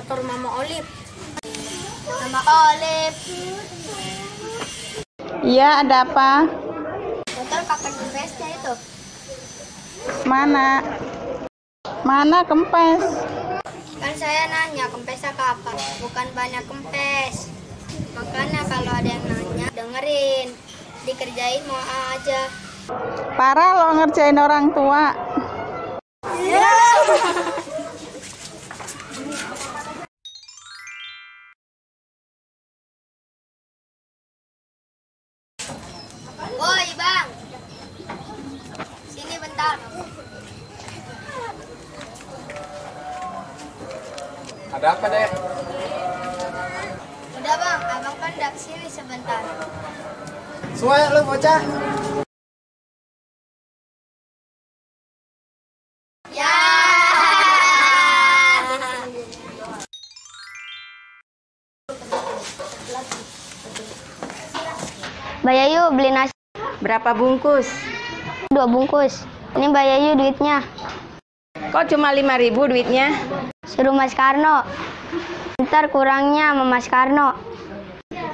motor Mama Olive. Mama Olive. Iya, ada apa? Motor kakak kempesnya itu. Mana? Mana kempes? Kan saya nanya kempesnya kapan, bukan banyak kempes. Makanya kalau ada yang nanya, dengerin. Dikerjain mau aja. Parah lo ngerjain orang tua. Woi bang, sini bentar. Ada apa, Dek? Udah bang, abang kan udah kesini sebentar. Semua lu bocah. Ya. Mbak Yayu beli nasi Berapa bungkus? 2 bungkus. Ini Mbak Yayu duitnya. Kok cuma 5.000 duitnya? Suruh Mas Karno. Ntar kurangnya sama Mas Karno.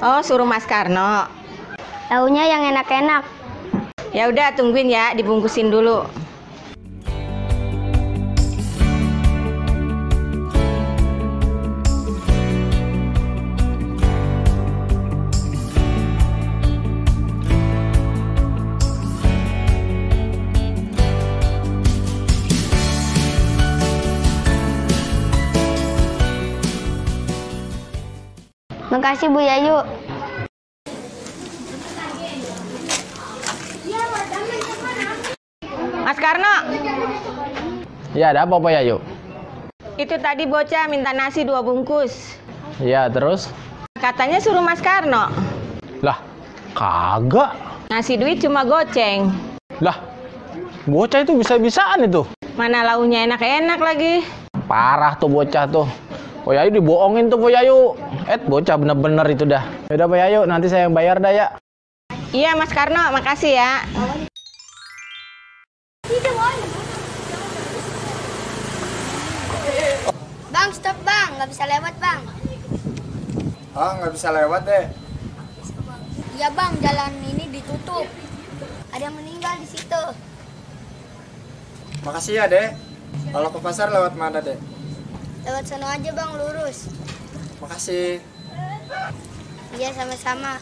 Oh, suruh Mas Karno. Launya yang enak-enak. Ya udah, tungguin ya, dibungkusin dulu. Makasih Bu Yayu. Mas Karno, Ya, ada apa, Pak Yayu? itu tadi bocah minta nasi 2 bungkus. Ya, terus? Katanya suruh Mas Karno. Lah, kagak. Ngasih duit cuma goceng. Lah, bocah itu bisa-bisaan itu. Mana launya enak-enak lagi. Parah tuh bocah tuh. Pak Yayu dibohongin tuh, Pak Yayu. Bocah bener-bener itu dah. Yaudah, Pak Yayu, nanti saya yang bayar dah ya. Iya Mas Karno, makasih ya. Bang, stop bang, nggak bisa lewat bang. Ah, nggak bisa lewat deh. Iya bang, jalan ini ditutup. Ada yang meninggal di situ. Makasih ya, Dek. Kalau ke pasar lewat mana, Dek? Lewat sono aja bang, lurus. Makasih. Iya sama-sama.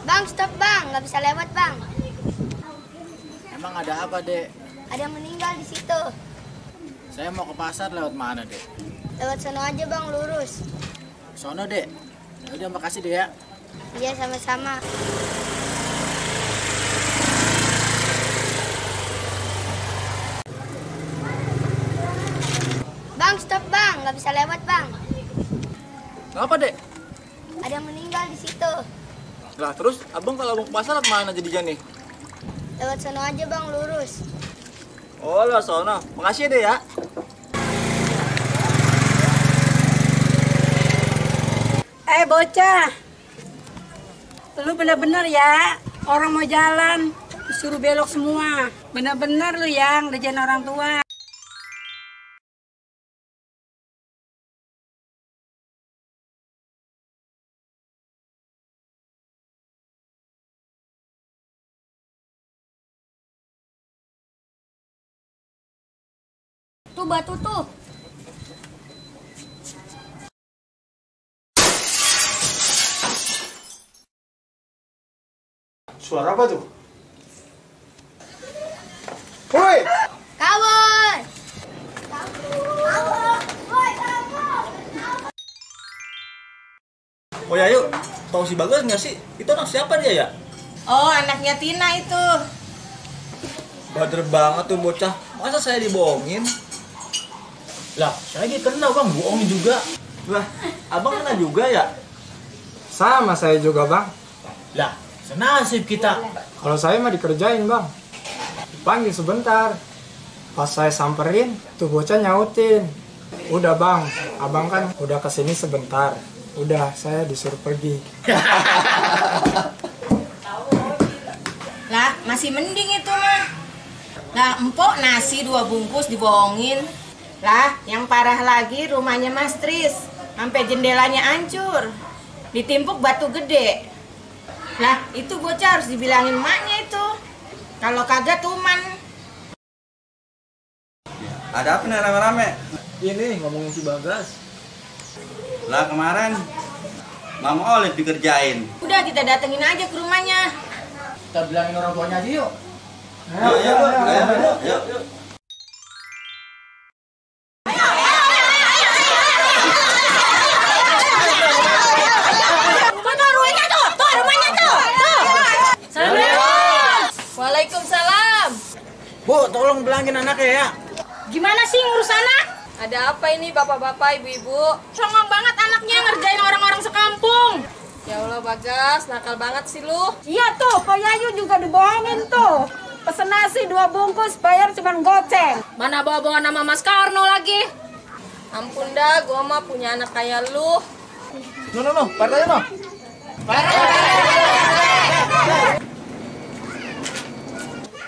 Bang, stop bang, nggak bisa lewat bang. Emang ada apa, Dek? Ada yang meninggal di situ. Saya mau ke pasar lewat mana, Dek? Lewat sono aja bang, lurus. Sono, Dek. Udah, makasih deh ya. Iya sama-sama. Bang, stop bang, nggak bisa lewat bang. Kenapa, Dek? Ada yang meninggal di situ. Lah, terus abang kalau mau ke pasar lewat mana jadinya nih? Lewat sono aja bang, lurus. Oh, lewat sono. Makasih deh ya. Bocah, lu bener-bener ya, orang mau jalan, disuruh belok semua. Bener-bener lu yang ngerjain orang tua. Tuh batu tuh. Suara apa tuh? Woi! Kawan. Oh ya yuk, tahu si Bagas nggak sih? Itu anak siapa dia ya? Oh, anaknya Tina itu. Bader banget tuh bocah. Masa saya dibohongin? Lah, saya kenal bang, bohongin juga. Lah, abang kenal juga ya? Sama saya juga bang. Lah, senasib kita. Kalau saya mah dikerjain bang. Dipanggil sebentar. Pas saya samperin, tuh bocah nyautin. Udah bang, abang kan udah kesini sebentar. Udah, saya disuruh pergi. Lah, masih mending itu mah. Lah, empok nasi 2 bungkus dibohongin. Lah, yang parah lagi rumahnya Mas Tris. Sampai jendelanya hancur. Ditimpuk batu gede. Lah, itu bocah harus dibilangin maknya itu. Kalau kagak tuman. Ada apa nih rame-rame? Ini ngomongin si Bagas. Lah kemarin Mang Olive dikerjain. Udah kita datengin aja ke rumahnya. Kita bilangin orang tuanya aja yuk. Yuk. Waalaikumsalam. Bu, tolong bilangin anaknya ya. Gimana sih ngurus anak? Ada apa ini bapak-bapak, ibu-ibu? Songong banget anaknya ngerjain orang-orang sekampung. Ya Allah Bagas, nakal banget sih lu. Iya tuh, Pak Yayu juga dibohongin tuh. Pesen nasi 2 bungkus, bayar cuma goceng. Mana bawa-bawa nama Mas Karno lagi? Ampun dah, gua mah punya anak kayak lu. No, Pak RT no.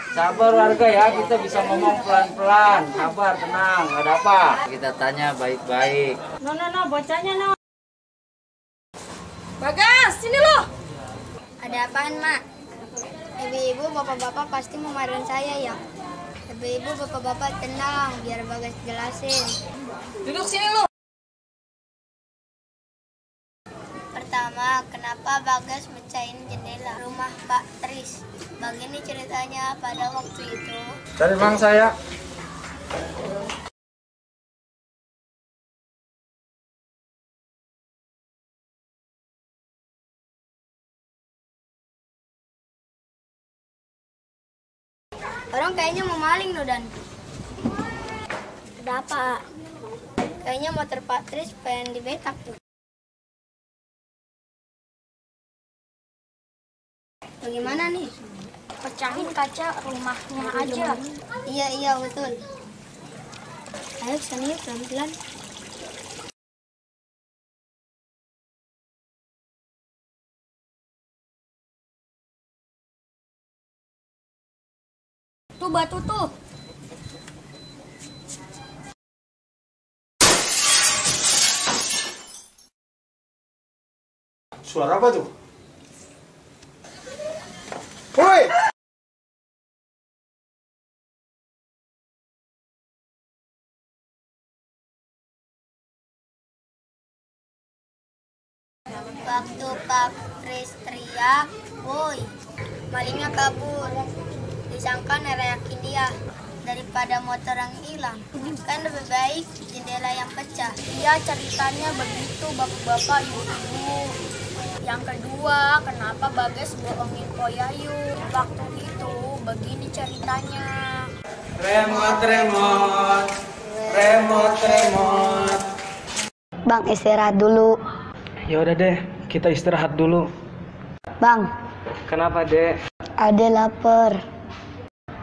Sabar warga ya, kita bisa ngomong pelan-pelan. Sabar, tenang, nggak ada apa. Kita tanya baik-baik. No, bocahnya no. Bagas, sini lu. Ada apaan, Mak? Ibu-ibu, bapak-bapak pasti mau marahin saya ya. Ibu-ibu, bapak-bapak tenang, biar Bagas jelasin. Duduk sini lu. Pertama, kenapa Bagas mecahin jendela rumah Pak Tris? Begini ceritanya pada waktu itu. Cari mang saya. Orang kayaknya mau maling loh, Dan. Ada apa? Kayaknya motor Pak Tris pengen dibetak tuh. Bagaimana nih? Pecahin kaca rumahnya aja. Iya, betul. Ayo sini pelan-pelan. Tuh batu tuh. Suara apa tuh? Woi! Waktu Pak Tris teriak, woi, malingnya kabur. Disangka nerayakin dia daripada motor yang hilang. Kan lebih baik jendela yang pecah. Iya, ceritanya begitu bapak-bapak, ibu-ibu. Yang kedua, kenapa Bagas bohongin Po Yayu? Waktu itu begini ceritanya. Remote. Bang, istirahat dulu. Ya udah deh, kita istirahat dulu. Bang, Kenapa, Dek? Ade lapar.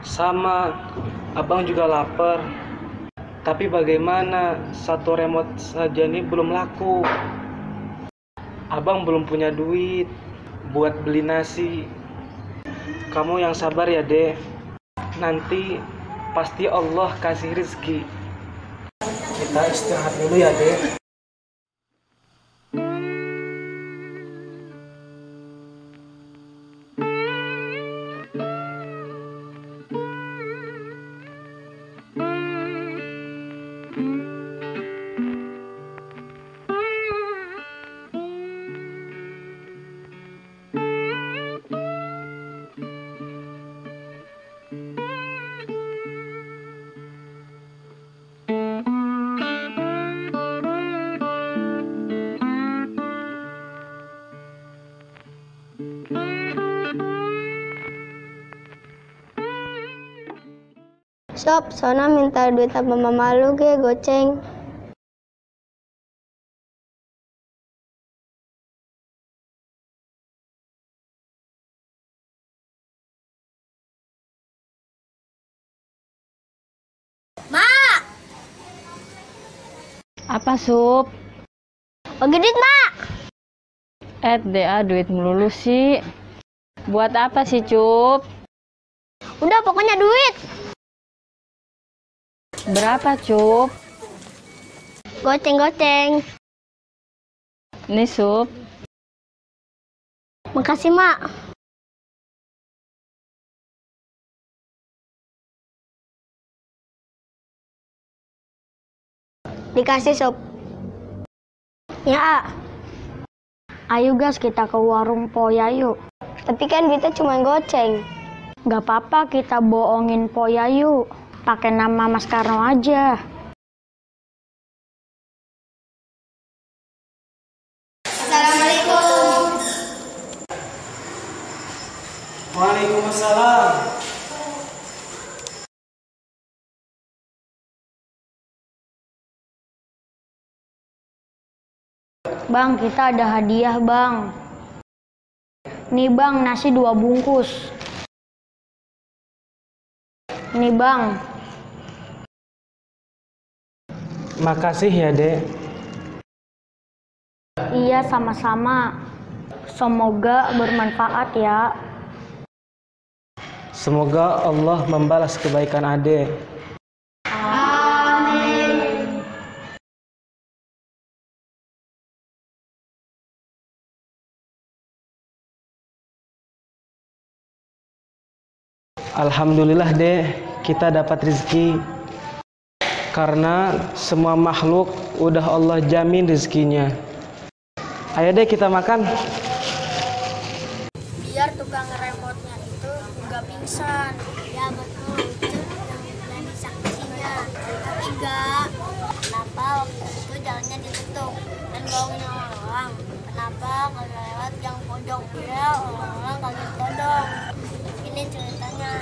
Sama, Abang juga lapar. Tapi bagaimana, satu remote saja ini belum laku. Abang belum punya duit buat beli nasi. Kamu yang sabar ya, Dek. Nanti pasti Allah kasih rezeki. Kita istirahat dulu ya, Dek. Sob, Sona minta duit sama mama lu ge, goceng. Apa, Sup? Bagi duit, Mak. DA duit melulu sih. Buat apa sih, Cup? Udah pokoknya duit. Berapa, Cup? Goceng-goceng. Nih, Sup. Makasih, Mak. Dikasih, Sup. Ya. Ayo guys, kita ke warung Po Yayu. Tapi kan kita cuma goceng. Gak apa-apa kita bohongin Po Yayu. Pakai nama Mas Karno aja. Assalamualaikum. Waalaikumsalam. Bang, kita ada hadiah, Bang. Nih, Bang, nasi 2 bungkus. Nih, Bang. Makasih ya, Dek. Iya, sama-sama. Semoga bermanfaat ya. Semoga Allah membalas kebaikan Ade. Alhamdulillah, Dek, kita dapat rezeki. Karena semua makhluk udah Allah jamin rezekinya. Ayo deh kita makan. Biar tukang remote-nya itu nggak pingsan. Ya betul, itu yang berani saksinya. Tapi enggak. Kenapa waktu itu jalannya ditutup dan bohongin orang-orang? Kenapa kalau lewat yang pojok dia orang-orang kaget todong? Ini ceritanya.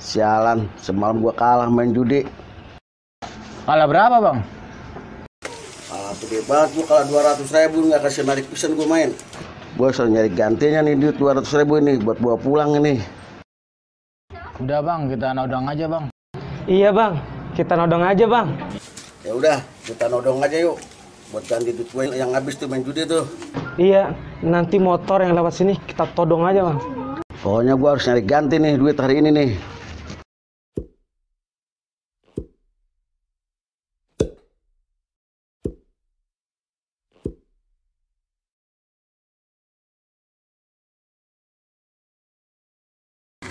Sialan, semalam gua kalah main judi. Kalah berapa, Bang? Kalah gede banget, gua kalah 200.000, nggak kasih narik pisan gua main. Gua harus nyari gantinya nih duit 200.000 ini buat bawa pulang ini. Udah, Bang, kita nodong aja, Bang. Iya, Bang, kita nodong aja, Bang. Ya udah, kita nodong aja yuk. Buat ganti duit gua yang habis tuh main judi tuh. Iya, nanti motor yang lewat sini kita todong aja, Bang. Pokoknya gua harus nyari ganti nih duit hari ini nih.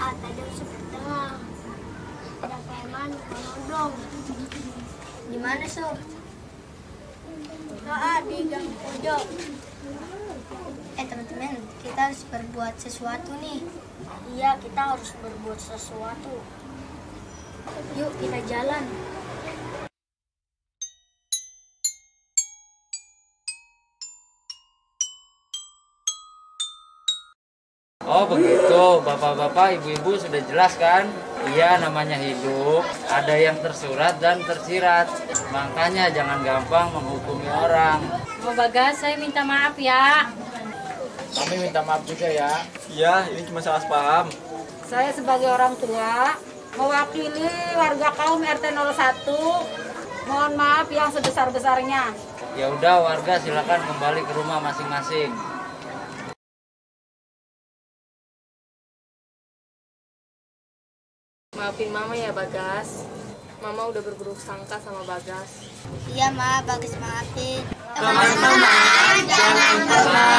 Tadi sebentar. Ada preman menodong. Di mana, Sob? Di gang pojok. Teman-teman, kita harus berbuat sesuatu nih. Iya, kita harus berbuat sesuatu. Yuk, kita jalan. Oh begitu, bapak-bapak, ibu-ibu sudah jelas kan? Iya, namanya hidup, ada yang tersurat dan tersirat. Makanya jangan gampang menghukumi orang. Oh Bagas, saya minta maaf ya. Kami minta maaf juga ya. Iya, ini cuma salah paham. Saya sebagai orang tua mewakili warga kaum RT 01. Mohon maaf yang sebesar-besarnya. Ya udah warga silakan kembali ke rumah masing-masing. Maafin Mama ya Bagas. Mama udah berburuk sangka sama Bagas. Iya, Ma, Bagas maafin. Teman-teman, jangan pernah